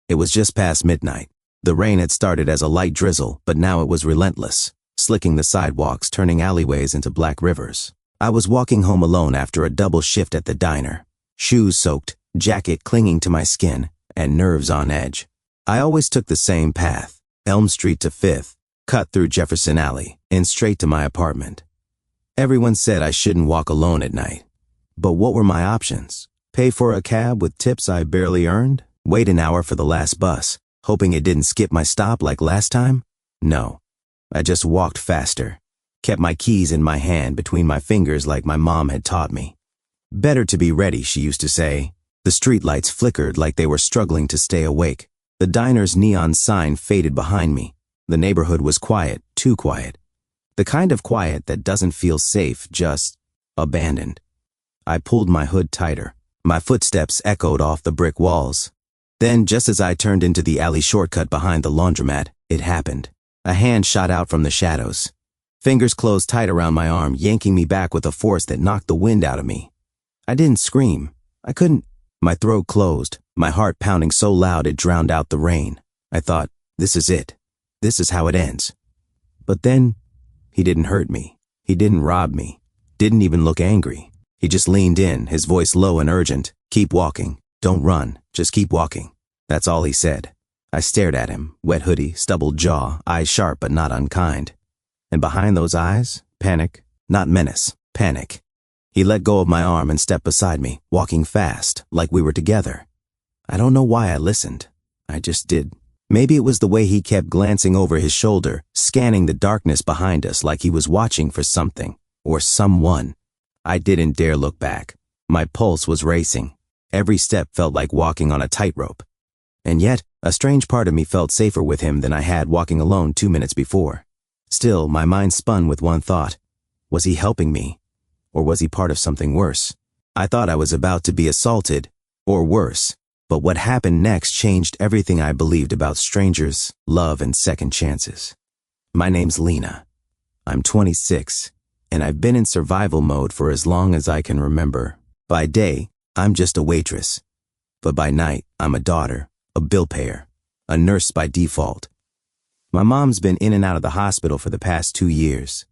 It was just past midnight. The rain had started as a light drizzle, but now it was relentless, slicking the sidewalks, turning alleyways into black rivers. I was walking home alone after a double shift at the diner, shoes soaked, jacket clinging to my skin, and nerves on edge. I always took the same path, Elm Street to 5th, cut through Jefferson Alley, and straight to my apartment. Everyone said I shouldn't walk alone at night. But what were my options? Pay for a cab with tips I barely earned? Wait an hour for the last bus, hoping it didn't skip my stop like last time? No. I just walked faster, kept my keys in my hand between my fingers like my mom had taught me. Better to be ready, she used to say. The streetlights flickered like they were struggling to stay awake. The diner's neon sign faded behind me. The neighborhood was quiet, too quiet. The kind of quiet that doesn't feel safe, just abandoned. I pulled my hood tighter. My footsteps echoed off the brick walls. Then, just as I turned into the alley shortcut behind the laundromat, it happened. A hand shot out from the shadows. Fingers closed tight around my arm, yanking me back with a force that knocked the wind out of me. I didn't scream. I couldn't. My throat closed, my heart pounding so loud it drowned out the rain. I thought, this is it. This is how it ends. But then, he didn't hurt me. He didn't rob me. Didn't even look angry. He just leaned in, his voice low and urgent. Keep walking. Don't run. Just keep walking. That's all he said. I stared at him, wet hoodie, stubbled jaw, eyes sharp but not unkind. And behind those eyes, panic, not menace, panic. He let go of my arm and stepped beside me, walking fast, like we were together. I don't know why I listened. I just did. Maybe it was the way he kept glancing over his shoulder, scanning the darkness behind us like he was watching for something, or someone. I didn't dare look back. My pulse was racing. Every step felt like walking on a tightrope. And yet, a strange part of me felt safer with him than I had walking alone 2 minutes before. Still, my mind spun with one thought. Was he helping me? Or was he part of something worse? I thought I was about to be assaulted, or worse. But what happened next changed everything I believed about strangers, love, and second chances. My name's Lena. I'm 26, and I've been in survival mode for as long as I can remember. By day, I'm just a waitress. But by night, I'm a daughter, a bill payer, a nurse by default. My mom's been in and out of the hospital for the past 2 years.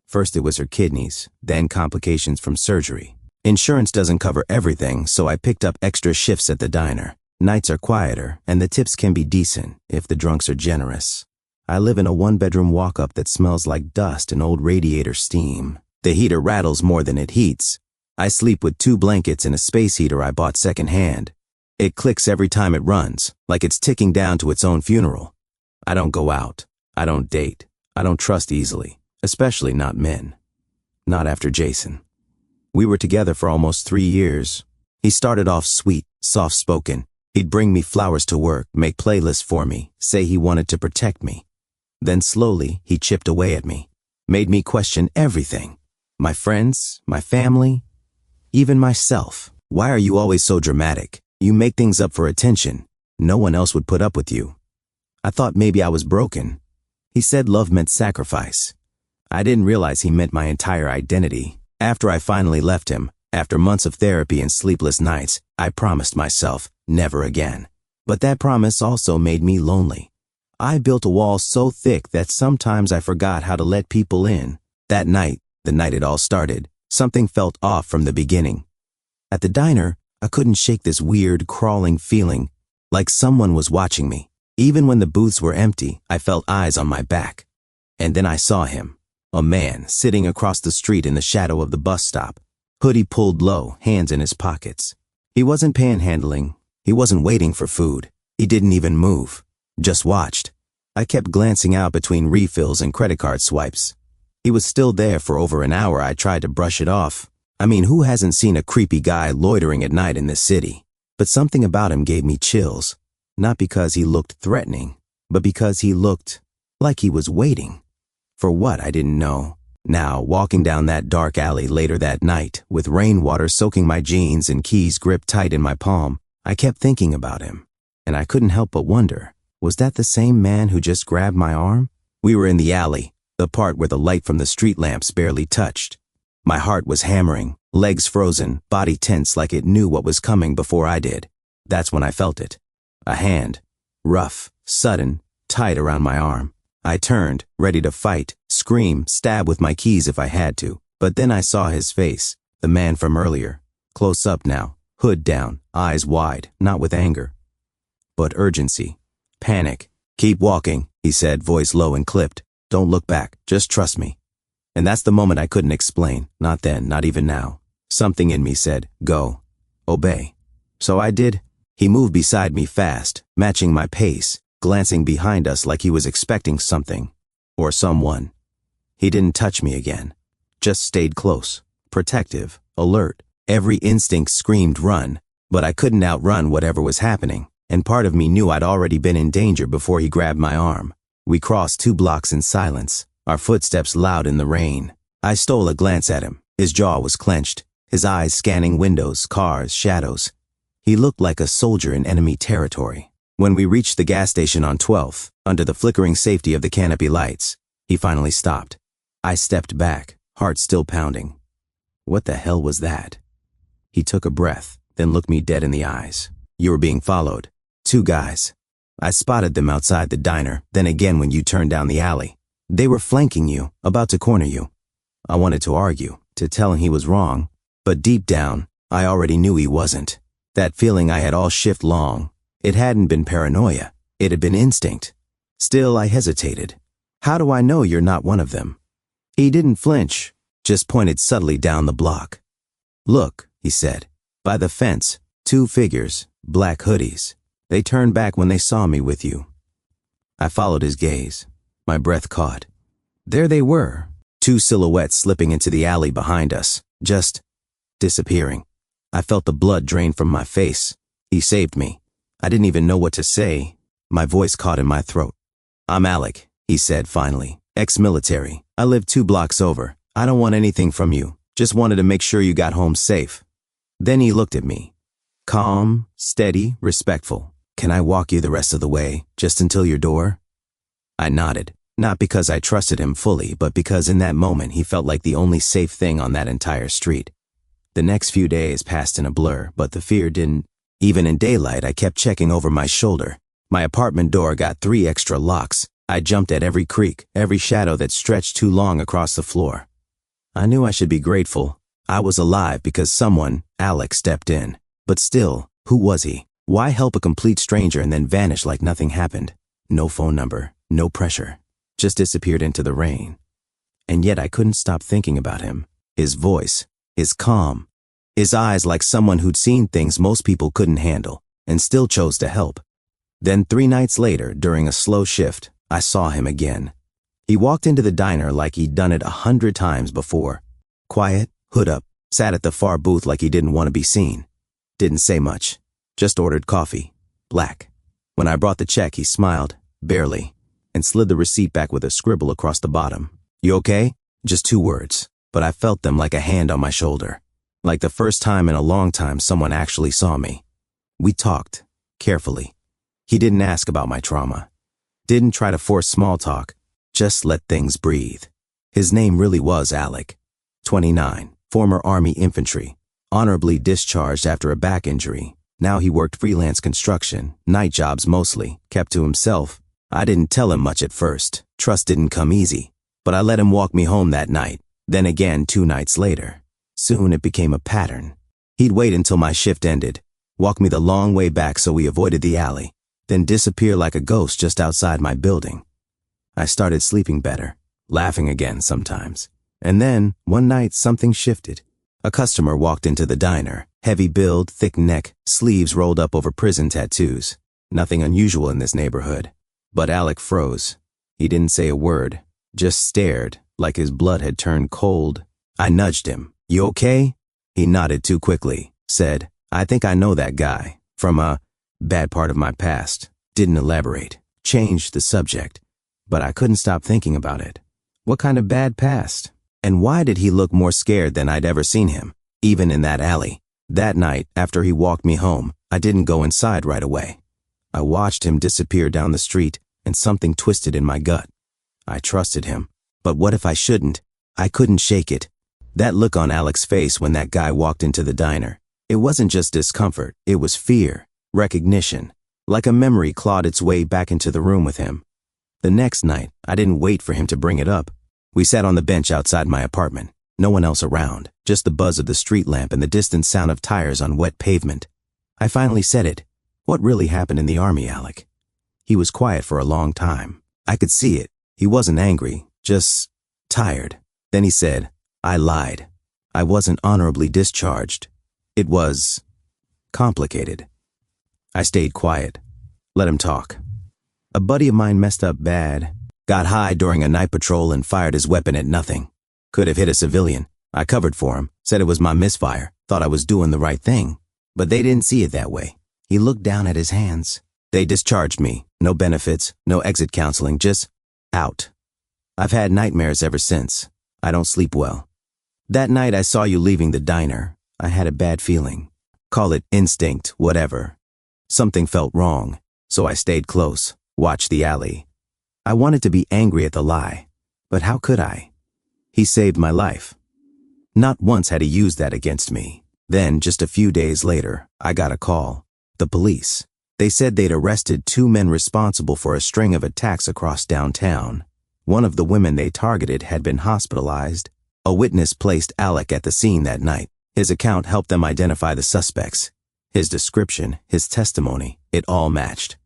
First it was her kidneys, then complications from surgery. Insurance doesn't cover everything, so I picked up extra shifts at the diner. Nights are quieter, and the tips can be decent if the drunks are generous. I live in a 1-bedroom walk-up that smells like dust and old radiator steam. The heater rattles more than it heats. I sleep with 2 blankets and a space heater I bought secondhand. It clicks every time it runs, like it's ticking down to its own funeral. I don't go out. I don't date. I don't trust easily, especially not men. Not after Jason. We were together for almost 3 years. He started off sweet, soft-spoken. He'd bring me flowers to work, make playlists for me, say he wanted to protect me. Then slowly, he chipped away at me, made me question everything. My friends, my family, even myself. Why are you always so dramatic? You make things up for attention. No one else would put up with you. I thought maybe I was broken. He said love meant sacrifice. I didn't realize he meant my entire identity. After I finally left him, after months of therapy and sleepless nights, I promised myself never again. But that promise also made me lonely. I built a wall so thick that sometimes I forgot how to let people in. That night, the night it all started, something felt off from the beginning. At the diner, I couldn't shake this weird, crawling feeling, like someone was watching me. Even when the booths were empty, I felt eyes on my back. And then I saw him, a man sitting across the street in the shadow of the bus stop, hoodie pulled low, hands in his pockets. He wasn't panhandling. He wasn't waiting for food. He didn't even move, just watched. I kept glancing out between refills and credit card swipes. He was still there for over an hour. I tried to brush it off. I mean, who hasn't seen a creepy guy loitering at night in this city? But something about him gave me chills. Not because he looked threatening, but because he looked like he was waiting. For what, I didn't know. Now, walking down that dark alley later that night, with rainwater soaking my jeans and keys gripped tight in my palm, I kept thinking about him. And I couldn't help but wonder, was that the same man who just grabbed my arm? We were in the alley, the part where the light from the street lamps barely touched. My heart was hammering, legs frozen, body tense like it knew what was coming before I did. That's when I felt it. A hand, rough, sudden, tight around my arm. I turned, ready to fight, scream, stab with my keys if I had to. But then I saw his face, the man from earlier, close up now, hood down, eyes wide, not with anger, but urgency, panic. "Keep walking," he said, voice low and clipped. "Don't look back, just trust me." And that's the moment I couldn't explain, not then, not even now. Something in me said, go, obey. So I did. He moved beside me fast, matching my pace, glancing behind us like he was expecting something, or someone. He didn't touch me again, just stayed close, protective, alert. Every instinct screamed run, but I couldn't outrun whatever was happening, and part of me knew I'd already been in danger before he grabbed my arm. We crossed 2 blocks in silence, our footsteps loud in the rain. I stole a glance at him. His jaw was clenched, his eyes scanning windows, cars, shadows. He looked like a soldier in enemy territory. When we reached the gas station on 12th, under the flickering safety of the canopy lights, he finally stopped. I stepped back, heart still pounding. What the hell was that? He took a breath, then looked me dead in the eyes. "You were being followed. 2 guys. I spotted them outside the diner, then again when you turned down the alley. They were flanking you, about to corner you." I wanted to argue, to tell him he was wrong, but deep down, I already knew he wasn't. That feeling I had all shift long. It hadn't been paranoia, it had been instinct. Still, I hesitated. "How do I know you're not one of them?" He didn't flinch, just pointed subtly down the block. "Look," he said, "by the fence, 2 figures, black hoodies. They turned back when they saw me with you." I followed his gaze. My breath caught. There they were, 2 silhouettes slipping into the alley behind us, just disappearing. I felt the blood drain from my face. He saved me. I didn't even know what to say. My voice caught in my throat. "I'm Alec," he said finally, "ex-military. I live 2 blocks over. I don't want anything from you. Just wanted to make sure you got home safe." Then he looked at me. Calm, steady, respectful. "Can I walk you the rest of the way, just until your door?" I nodded, not because I trusted him fully, but because in that moment he felt like the only safe thing on that entire street. The next few days passed in a blur, but the fear didn't. Even in daylight, I kept checking over my shoulder. My apartment door got 3 extra locks. I jumped at every creak, every shadow that stretched too long across the floor. I knew I should be grateful. I was alive because someone, Alex, stepped in. But still, who was he? Why help a complete stranger and then vanish like nothing happened? No phone number, no pressure. Just disappeared into the rain. And yet I couldn't stop thinking about him. His voice, his calm, his eyes like someone who'd seen things most people couldn't handle and still chose to help. Then 3 nights later, during a slow shift, I saw him again. He walked into the diner like he'd done it 100 times before. Quiet, hood up, sat at the far booth like he didn't want to be seen. Didn't say much, just ordered coffee, black. When I brought the check, he smiled, barely, and slid the receipt back with a scribble across the bottom. "You okay?" Just 2 words, but I felt them like a hand on my shoulder. Like the first time in a long time someone actually saw me. We talked, carefully. He didn't ask about my trauma. Didn't try to force small talk, just let things breathe. His name really was Alec. 29, former Army infantry, honorably discharged after a back injury. Now he worked freelance construction, night jobs mostly, kept to himself. I didn't tell him much at first. Trust didn't come easy. But I let him walk me home that night, then again 2 nights later. Soon it became a pattern. He'd wait until my shift ended, walk me the long way back so we avoided the alley, then disappear like a ghost just outside my building. I started sleeping better, laughing again sometimes. And then, one night, something shifted. A customer walked into the diner, heavy build, thick neck, sleeves rolled up over prison tattoos. Nothing unusual in this neighborhood. But Alec froze. He didn't say a word, just stared, like his blood had turned cold. I nudged him. "You okay?" He nodded too quickly, said, "I think I know that guy, from a bad part of my past." Didn't elaborate, changed the subject, but I couldn't stop thinking about it. What kind of bad past? And why did he look more scared than I'd ever seen him, even in that alley? That night, after he walked me home, I didn't go inside right away. I watched him disappear down the street, and something twisted in my gut. I trusted him, but what if I shouldn't? I couldn't shake it. That look on Alec's face when that guy walked into the diner, it wasn't just discomfort, it was fear, recognition. Like a memory clawed its way back into the room with him. The next night, I didn't wait for him to bring it up. We sat on the bench outside my apartment. No one else around, just the buzz of the street lamp and the distant sound of tires on wet pavement. I finally said it. What really happened in the army, Alec? He was quiet for a long time. I could see it. He wasn't angry, just tired. Then he said, I lied. I wasn't honorably discharged. It was complicated. I stayed quiet. Let him talk. A buddy of mine messed up bad. Got high during a night patrol and fired his weapon at nothing. Could have hit a civilian. I covered for him, said it was my misfire, thought I was doing the right thing. But they didn't see it that way. He looked down at his hands. They discharged me. No benefits, no exit counseling, just out. I've had nightmares ever since. I don't sleep well. That night I saw you leaving the diner. I had a bad feeling. Call it instinct, whatever. Something felt wrong, so I stayed close, watched the alley. I wanted to be angry at the lie, but how could I? He saved my life. Not once had he used that against me. Then, just a few days later, I got a call. The police. They said they'd arrested 2 men responsible for a string of attacks across downtown. One of the women they targeted had been hospitalized. A witness placed Alec at the scene that night. His account helped them identify the suspects. His description, his testimony, it all matched.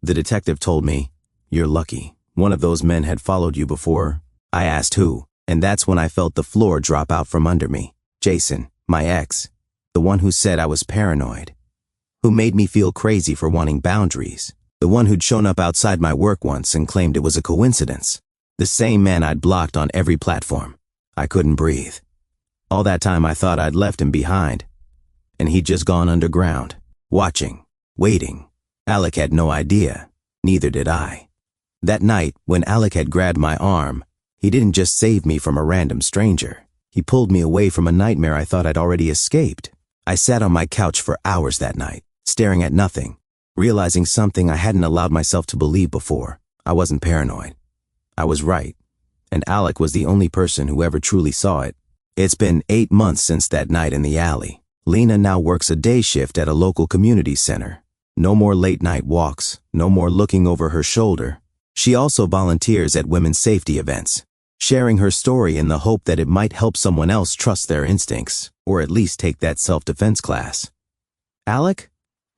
The detective told me, "You're lucky. One of those men had followed you before." I asked who, and that's when I felt the floor drop out from under me. Jason, my ex, the one who said I was paranoid, who made me feel crazy for wanting boundaries, the one who'd shown up outside my work once and claimed it was a coincidence, the same man I'd blocked on every platform. I couldn't breathe. All that time I thought I'd left him behind, and he'd just gone underground, watching, waiting. Alec had no idea, neither did I. That night, when Alec had grabbed my arm, he didn't just save me from a random stranger. He pulled me away from a nightmare I thought I'd already escaped. I sat on my couch for hours that night, staring at nothing, realizing something I hadn't allowed myself to believe before. I wasn't paranoid. I was right, and Alec was the only person who ever truly saw it. It's been 8 months since that night in the alley. Lena now works a day shift at a local community center. No more late-night walks, no more looking over her shoulder. She also volunteers at women's safety events, sharing her story in the hope that it might help someone else trust their instincts, or at least take that self-defense class. Alec?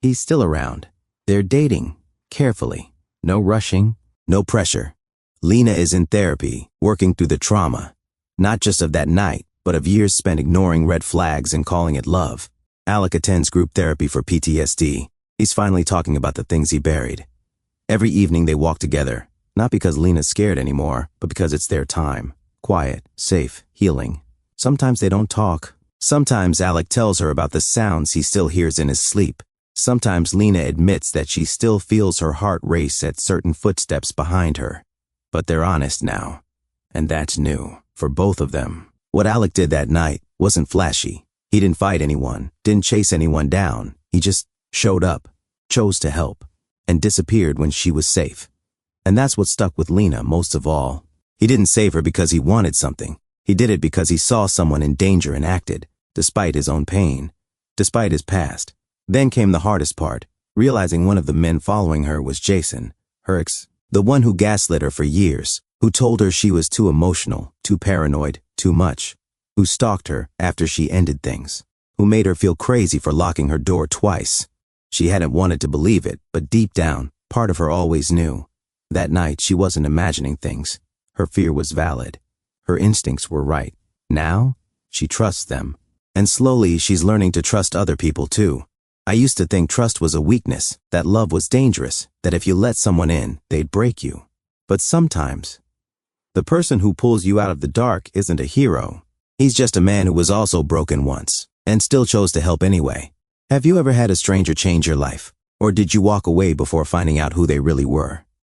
He's still around. They're dating, carefully. No rushing, no pressure. Lena is in therapy, working through the trauma, not just of that night, but of years spent ignoring red flags and calling it love. Alec attends group therapy for PTSD. He's finally talking about the things he buried. Every evening they walk together, not because Lena's scared anymore, but because it's their time. Quiet, safe, healing. Sometimes they don't talk. Sometimes Alec tells her about the sounds he still hears in his sleep. Sometimes Lena admits that she still feels her heart race at certain footsteps behind her. But they're honest now, and that's new for both of them. What Alec did that night wasn't flashy. He didn't fight anyone, didn't chase anyone down. He just showed up, chose to help, and disappeared when she was safe. And that's what stuck with Lena most of all. He didn't save her because he wanted something. He did it because he saw someone in danger and acted, despite his own pain, despite his past. Then came the hardest part, realizing one of the men following her was Jason, her ex, the one who gaslit her for years, who told her she was too emotional, too paranoid, too much, who stalked her after she ended things, who made her feel crazy for locking her door twice. She hadn't wanted to believe it, but deep down, part of her always knew. That night, she wasn't imagining things. Her fear was valid. Her instincts were right. Now, she trusts them. And slowly, she's learning to trust other people too. I used to think trust was a weakness, that love was dangerous, that if you let someone in, they'd break you. But sometimes, the person who pulls you out of the dark isn't a hero. He's just a man who was also broken once, and still chose to help anyway. Have you ever had a stranger change your life? Or did you walk away before finding out who they really were?